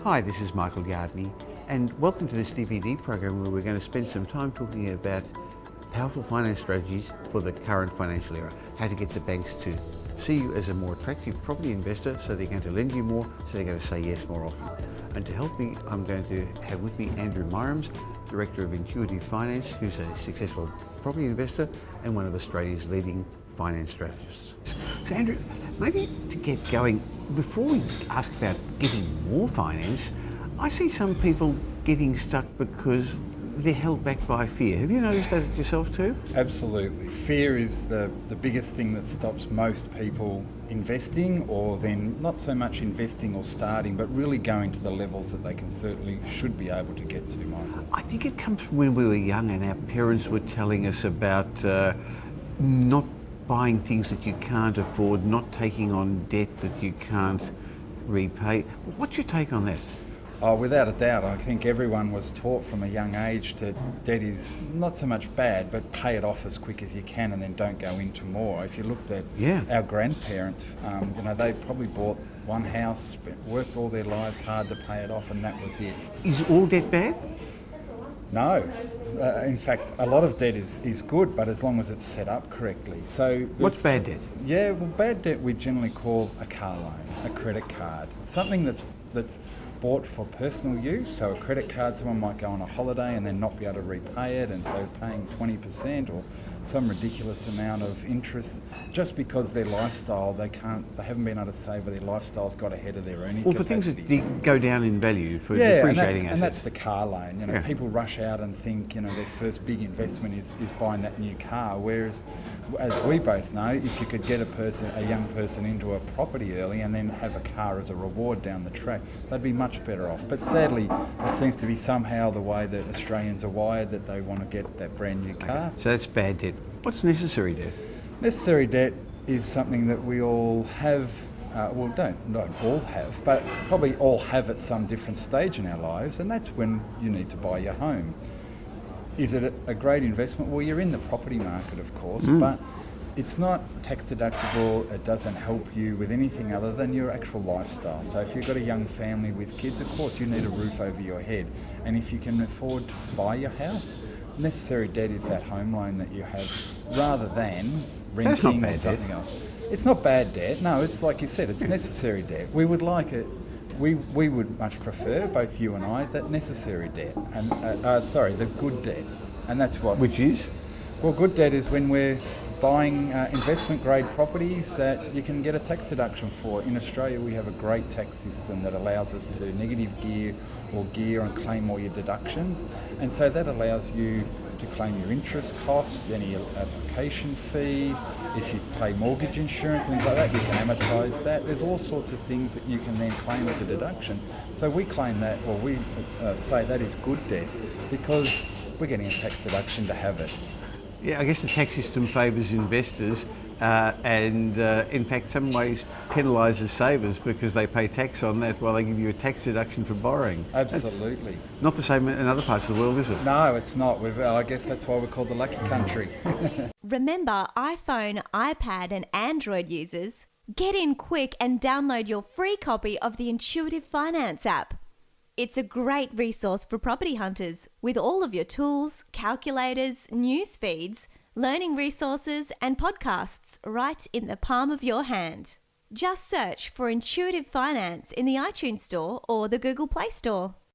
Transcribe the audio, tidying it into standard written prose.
Hi, this is Michael Yardney, and welcome to this DVD program where we're going to spend some time talking about powerful finance strategies for the current financial era. How to get the banks to see you as a more attractive property investor so they're going to lend you more, so they're going to say yes more often. And to help me, I'm going to have with me Andrew Myrams, Director of Intuitive Finance, who's a successful property investor and one of Australia's leading finance strategists. So Andrew, maybe to get going, before we ask about getting more finance, I see some people getting stuck because they're held back by fear. Have you noticed that yourself too? Absolutely. Fear is the biggest thing that stops most people investing, or then not so much investing or starting, but really going to the levels that they should be able to get to, Michael. I think it comes from when we were young and our parents were telling us about not buying things that you can't afford, not taking on debt that you can't repay. What's your take on that? Oh, without a doubt, I think everyone was taught from a young age that debt is not so much bad, but pay it off as quick as you can and then don't go into more. If you looked at our grandparents, they probably bought one house, worked all their lives hard to pay it off, and that was it. Is all debt bad? No. In fact, a lot of debt is good, but as long as it's set up correctly. So what's bad debt? Yeah, well, bad debt we generally call a car loan, a credit card, something that's bought for personal use. So a credit card, someone might go on a holiday and then not be able to repay it, and so paying 20% or some ridiculous amount of interest just because their lifestyle, they haven't been able to save, or their lifestyle's got ahead of their earning Or for capacity. things that go down in value, for depreciating assets. And that's the car loan. People rush out and think, their first big investment is buying that new car, whereas, as we both know, if you could get a young person into a property early and then have a car as a reward down the track, they'd be much better off. But sadly, it seems to be somehow the way that Australians are wired, that they want to get that brand new car. Okay. So that's bad debt. What's necessary debt? Necessary debt is something that we all have, don't all have, but probably all have at some different stage in our lives, and that's when you need to buy your home. Is it a great investment? Well, you're in the property market, of course, but it's not tax deductible. It doesn't help you with anything other than your actual lifestyle. So if you've got a young family with kids, of course you need a roof over your head. And if you can afford to buy your house, necessary debt is that home loan that you have, rather than renting or something else. It's not bad debt. No, it's like you said, it's necessary debt. We would like it. We would much prefer, both you and I, that necessary debt, and the good debt, and that's what. Which is? Well, good debt is when we're buying investment grade properties that you can get a tax deduction for. In Australia, we have a great tax system that allows us to negative gear or gear and claim all your deductions, and so that allows you to claim your interest costs, any application fees. If you pay mortgage insurance and things like that, you can amortise that. There's all sorts of things that you can then claim as a deduction. So we claim that, or we say that is good debt, because we're getting a tax deduction to have it. Yeah, I guess the tax system favours investors and in fact some ways penalises savers because they pay tax on that while they give you a tax deduction for borrowing. Absolutely. That's not the same in other parts of the world, is it? No, it's not. I guess that's why we're called the lucky country. Remember, iPhone, iPad and Android users, get in quick and download your free copy of the Intuitive Finance app. It's a great resource for property hunters with all of your tools, calculators, news feeds, learning resources and podcasts right in the palm of your hand. Just search for Intuitive Finance in the iTunes Store or the Google Play Store.